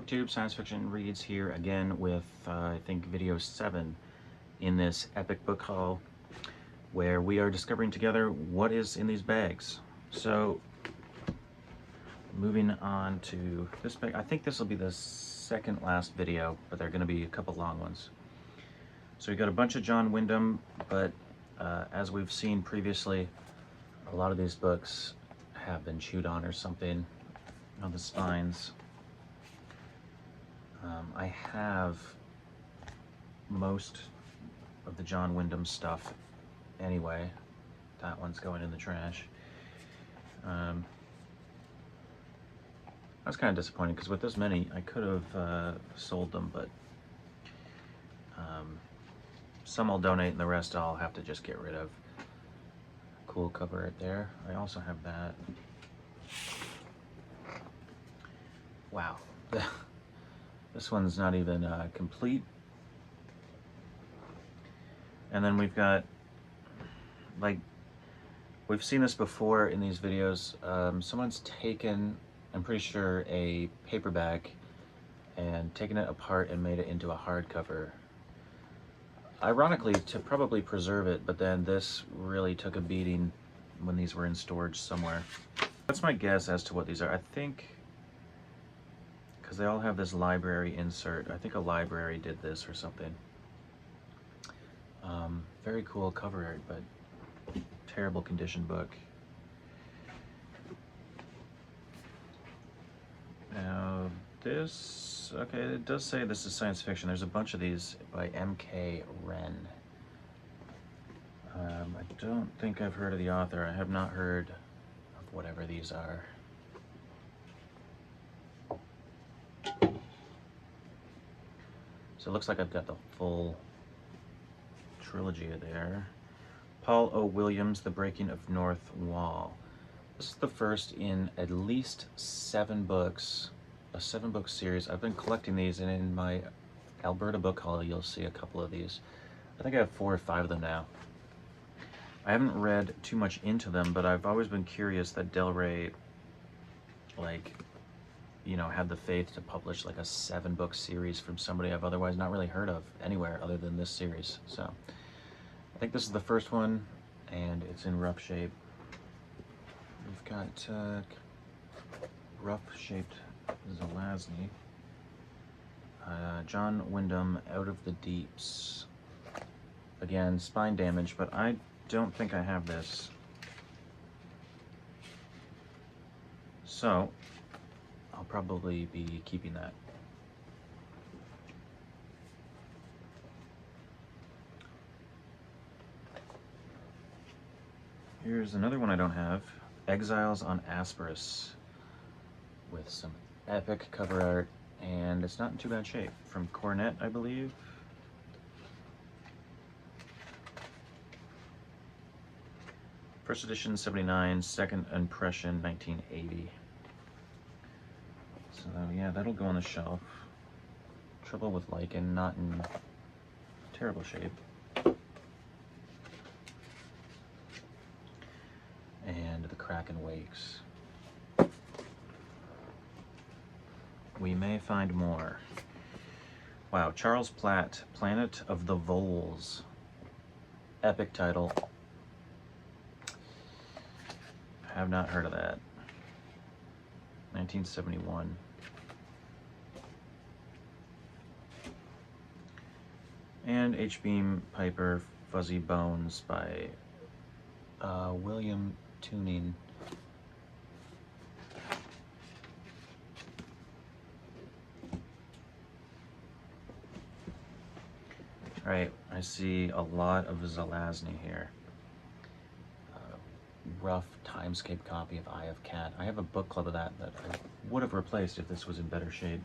Booktube Science Fiction Reads here again with, I think, video 7 in this epic book haul where we are discovering together what is in these bags. So, moving on to this bag. I think this will be the second last video, but they're going to be a couple long ones. So we got a bunch of John Wyndham, but as we've seen previously, a lot of these books have been chewed on or something on the spines. I have most of the John Wyndham stuff anyway. That one's going in the trash. That's kind of disappointing because with this many I could have sold them, but some I'll donate and the rest I'll have to just get rid of. Cool cover right there. I also have that. Wow. This one's not even complete. And then we've got, like, we've seen this before in these videos. Someone's taken, I'm pretty sure, a paperback and taken it apart and made it into a hardcover. Ironically, to probably preserve it, but then this really took a beating when these were in storage somewhere. That's my guess as to what these are. I think, because they all have this library insert, I think a library did this or something. Very cool cover art, but terrible condition book. Now this, okay, it does say this is science fiction. There's a bunch of these by M.K. Wren. I don't think I've heard of the author. I have not heard of whatever these are. So it looks like I've got the full trilogy there. Paul O. Williams, The Breaking of North Wall. This is the first in at least 7 books, a 7-book series. I've been collecting these, and in my Alberta book haul you'll see a couple of these. I think I have 4 or 5 of them now. I haven't read too much into them, but I've always been curious that Del Rey, like, you know, had the faith to publish like a 7-book series from somebody I've otherwise not really heard of anywhere other than this series. So I think this is the first one, and it's in rough shape. We've got rough shaped Zelazny. John Wyndham, Out of the Deeps. Again, spine damage, but I don't think I have this. So I'll probably be keeping that. Here's another one I don't have. Exiles on Asperus, with some epic cover art, and it's not in too bad shape. From Cornet, I believe. First edition 79, second impression 1980. So yeah, that'll go on the shelf. Trouble with Lichen, not in terrible shape. And the Kraken Wakes. We may find more. Wow, Charles Platt, Planet of the Voles. Epic title. Have not heard of that. 1971. And H. Beam Piper, Fuzzy Bones by William Tuning. Alright, I see a lot of Zelazny here. Rough timescape copy of Eye of Cat. I have a book club of that I would have replaced if this was in better shape.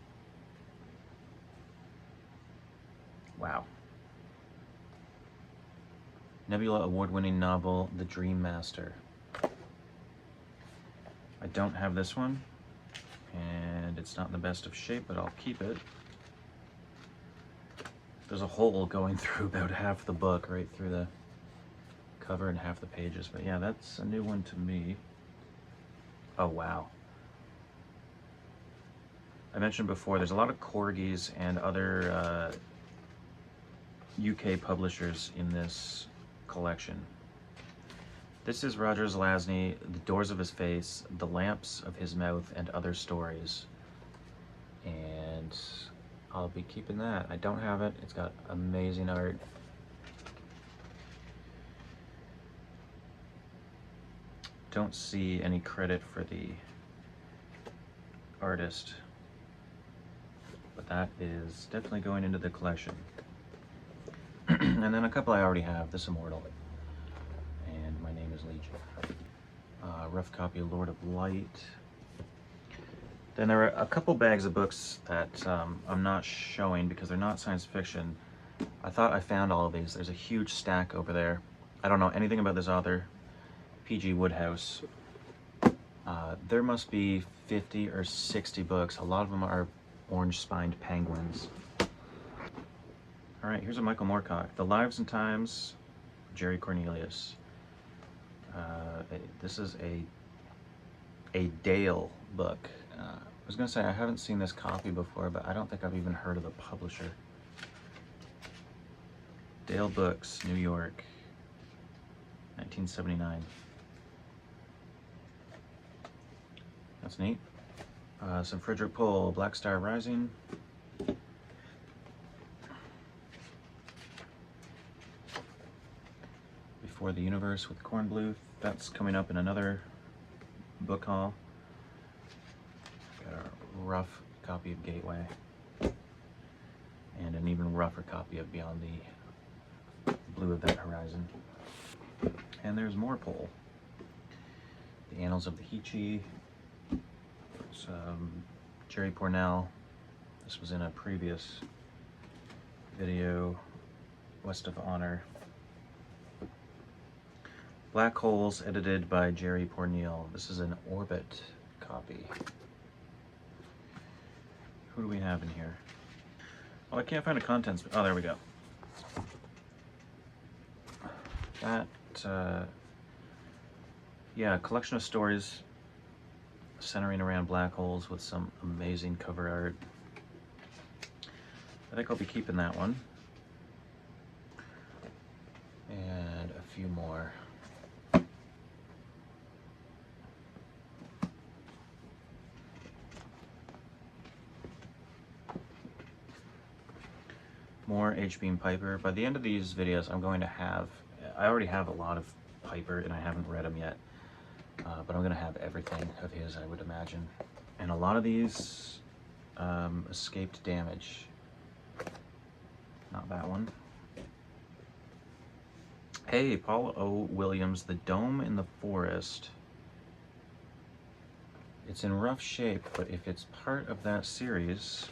Wow. Nebula award-winning novel, The Dream Master. I don't have this one, and it's not in the best of shape, but I'll keep it. There's a hole going through about half the book, right through the cover and half the pages, but yeah, that's a new one to me. Oh wow. I mentioned before, there's a lot of corgis and other UK publishers in this collection. This is Roger Zelazny, The Doors of His Face, The Lamps of His Mouth, and Other Stories. And I'll be keeping that. I don't have it. It's got amazing art. Don't see any credit for the artist, but that is definitely going into the collection. And then a couple I already have, This Immortal, and My Name is Legion. Rough copy of Lord of Light. Then there are a couple bags of books that I'm not showing because they're not science fiction. I thought I found all of these. There's a huge stack over there. I don't know anything about this author, P.G. Wodehouse. There must be 50 or 60 books. A lot of them are orange-spined penguins. All right, here's a Michael Moorcock, The Lives and Times of Jerry Cornelius. This is a Dale book. I was gonna say I haven't seen this copy before, but I don't think I've even heard of the publisher. Dale Books, New York, 1979. That's neat. Some Frederick Pohl, Black Star Rising. Before the Universe with Kornbluth. That's coming up in another book haul. Got a rough copy of Gateway. And an even rougher copy of Beyond the Blue of That Horizon. And there's more Pohl. The Annals of the Heechee. Jerry Pournelle. This was in a previous video. West of Honor. Black Holes, edited by Jerry Pournelle. This is an Orbit copy. Who do we have in here? Oh, I can't find a contents. Oh, there we go. That, yeah, a collection of stories centering around black holes with some amazing cover art. I think I'll be keeping that one. And a few more. More H. Beam Piper. By the end of these videos, I'm going to have, I already have a lot of Piper and I haven't read them yet, but I'm going to have everything of his, I would imagine. And a lot of these escaped damage. Not that one. Hey, Paul O. Williams, The Dome in the Forest. It's in rough shape, but if it's part of that series,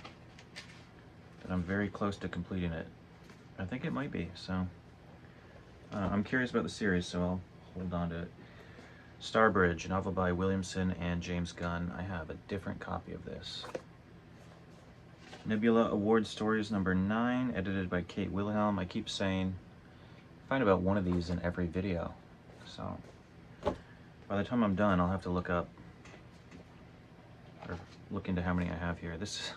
then I'm very close to completing it. I think it might be, so I'm curious about the series, so I'll hold on to it. Starbridge, a novel by Williamson and James Gunn. I have a different copy of this. Nebula Award Stories number 9, edited by Kate Wilhelm. I keep saying, I find about one of these in every video, so by the time I'm done, I'll have to look up, or look into how many I have here. This is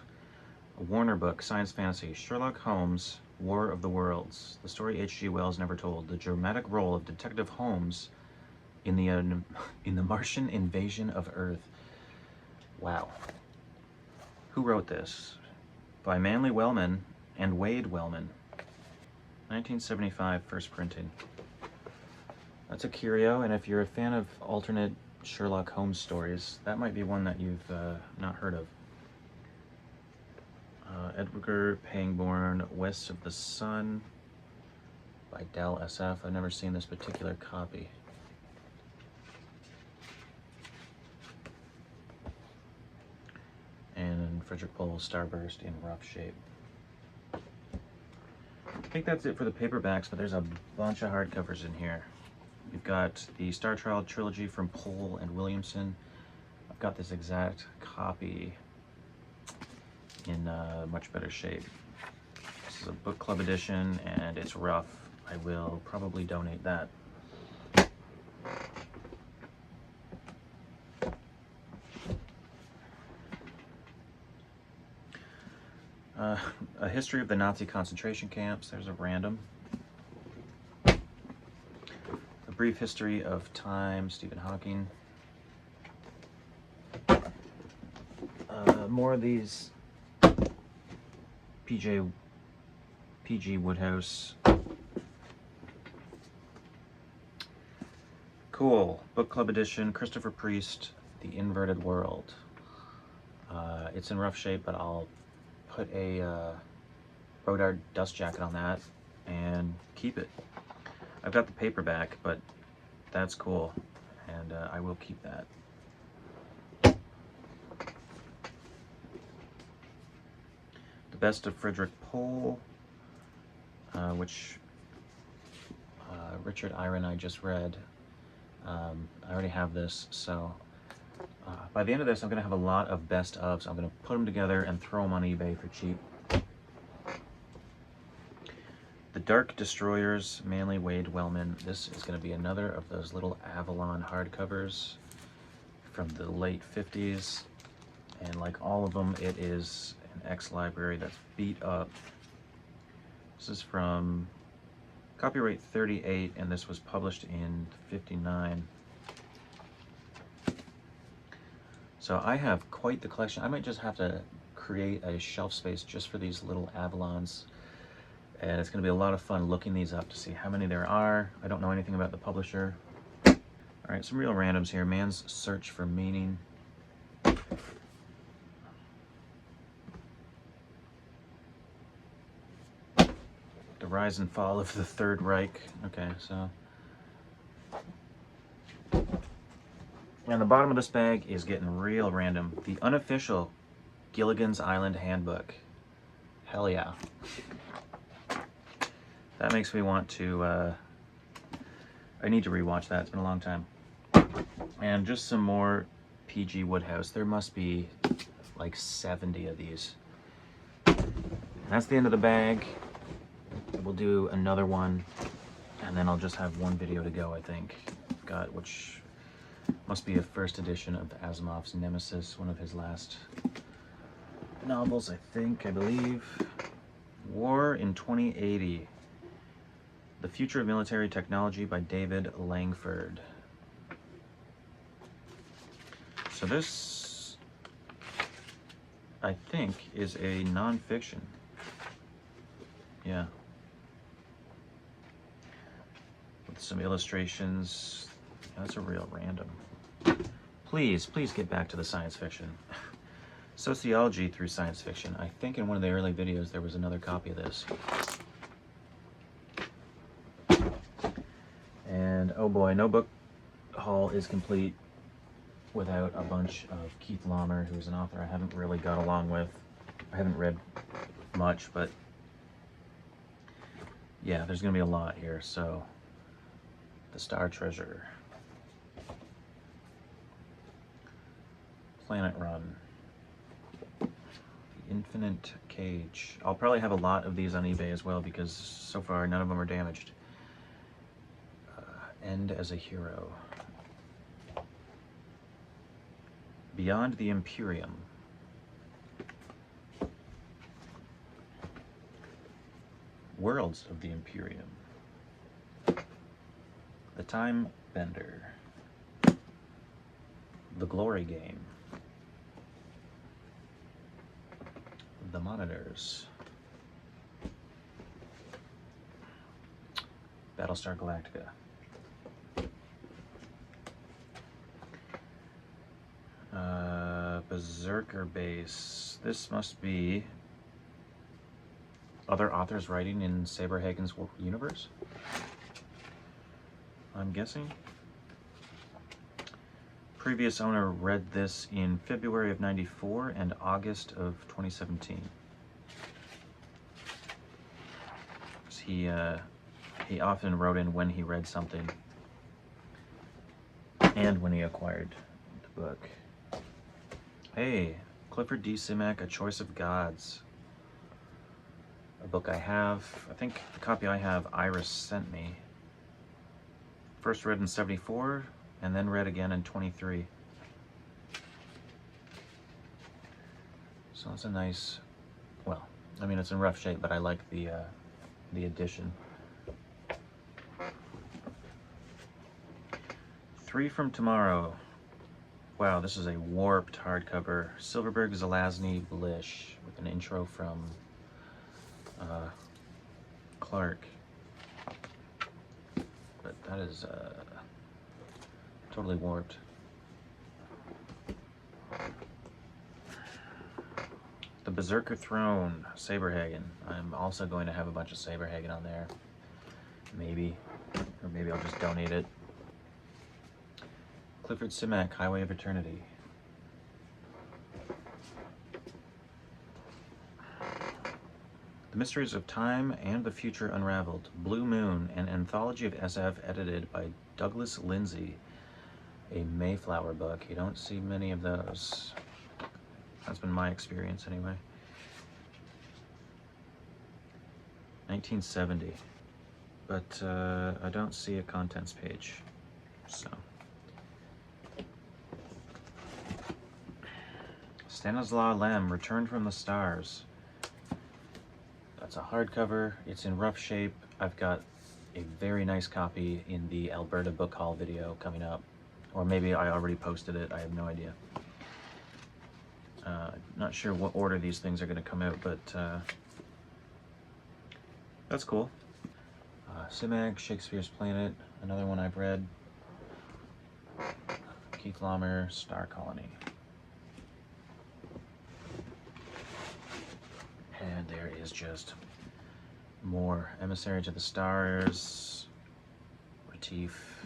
a Warner book, science fantasy, Sherlock Holmes, War of the Worlds. The story H.G. Wells never told. The dramatic role of Detective Holmes in the Martian invasion of Earth. Wow. Who wrote this? By Manly Wellman and Wade Wellman. 1975, first printing. That's a curio, and if you're a fan of alternate Sherlock Holmes stories, that might be one that you've not heard of. Edgar Pangborn, West of the Sun, by Dell SF. I've never seen this particular copy. And Frederick Pohl, Starburst in rough shape. I think that's it for the paperbacks, but there's a bunch of hardcovers in here. You've got the Star Child trilogy from Pohl and Williamson. I've got this exact copy in much better shape. This is a book club edition and it's rough. I will probably donate that. A History of the Nazi Concentration Camps. There's a random. A Brief History of Time, Stephen Hawking. More of these P.G. Wodehouse. Cool. Book Club Edition, Christopher Priest, The Inverted World. It's in rough shape, but I'll put a Rodard dust jacket on that and keep it. I've got the paperback, but that's cool, and I will keep that. The Best of Frederick Pohl, which Richard Ira and I just read. I already have this, so by the end of this, I'm going to have a lot of best ofs. I'm going to put them together and throw them on eBay for cheap. The Dark Destroyers, Manly Wade Wellman. This is going to be another of those little Avalon hardcovers from the late 50s. And like all of them, it is an ex-library that's beat up. This is from copyright 38, and this was published in 59. So I have quite the collection. I might just have to create a shelf space just for these little Avalons. And it's going to be a lot of fun looking these up to see how many there are. I don't know anything about the publisher. All right, some real randoms here. Man's Search for Meaning. The Rise and Fall of the Third Reich. Okay, so. And the bottom of this bag is getting real random. The unofficial Gilligan's Island Handbook. Hell yeah. That makes me want to, I need to rewatch that. It's been a long time. And just some more P.G. Wodehouse. There must be like 70 of these. And that's the end of the bag. We'll do another one, and then I'll just have one video to go, I think. I've got, which must be a first edition of Asimov's Nemesis, one of his last novels, I believe. War in 2080. The Future of Military Technology by David Langford. So this, I think, is a nonfiction. Yeah. With some illustrations. Yeah, that's a real random. Please get back to the science fiction. Sociology through science fiction. I think in one of the early videos there was another copy of this. And oh boy, no book haul is complete without a bunch of Keith Laumer, who's an author I haven't really got along with. I haven't read much, but yeah, there's gonna be a lot here. So, The Star Treasure, Planet Run, The Infinite Cage. I'll probably have a lot of these on eBay as well because so far none of them are damaged. End as a Hero. Beyond the Imperium. Worlds of the Imperium. The Time Bender. The Glory Game. The Monitors. Battlestar Galactica. Berserker Base. This must be other authors writing in Saberhagen's universe, I'm guessing. Previous owner read this in February of '94 and August of 2017. He often wrote in when he read something and when he acquired the book. Hey, Clifford D. Simak, A Choice of Gods. A book I have. I think the copy I have, Iris sent me. First read in '74, and then read again in '23. So it's a nice, well, I mean, it's in rough shape, but I like the addition. 3 from Tomorrow. Wow, this is a warped hardcover. Silverberg, Zelazny, Blish, with an intro from Clark. But that is totally warped. The Berserker Throne, Saberhagen. I'm also going to have a bunch of Saberhagen on there. Maybe. Or maybe I'll just donate it. Clifford Simak, Highway of Eternity. The Mysteries of Time and the Future Unraveled. Blue Moon, an anthology of SF edited by Douglas Lindsay. A Mayflower book. You don't see many of those. That's been my experience anyway. 1970. But I don't see a contents page. So. Stanislaw Lem, Return from the Stars. That's a hardcover. It's in rough shape. I've got a very nice copy in the Alberta Book Haul video coming up. Or maybe I already posted it. I have no idea. Not sure what order these things are going to come out, but that's cool. Simak, Shakespeare's Planet, another one I've read. Keith Laumer, Star Colony. And there is just more Emissary to the Stars, Retief,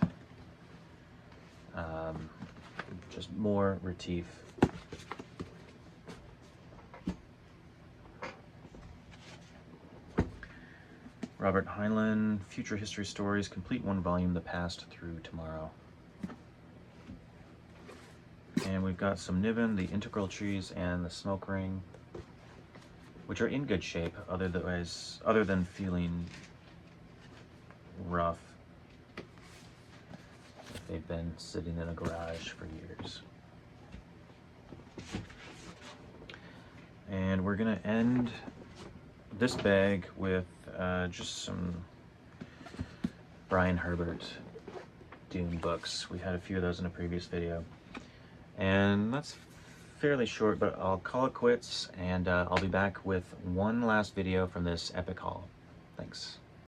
just more Retief. Robert Heinlein, Future History Stories, complete 1 volume, The Past Through Tomorrow. And we've got some Niven, The Integral Trees, and The Smoke Ring, which are in good shape, other than feeling rough. They've been sitting in a garage for years. And we're gonna end this bag with just some Brian Herbert Dune books. We had a few of those in a previous video. And that's fairly short, but I'll call it quits, and I'll be back with one last video from this epic haul. Thanks.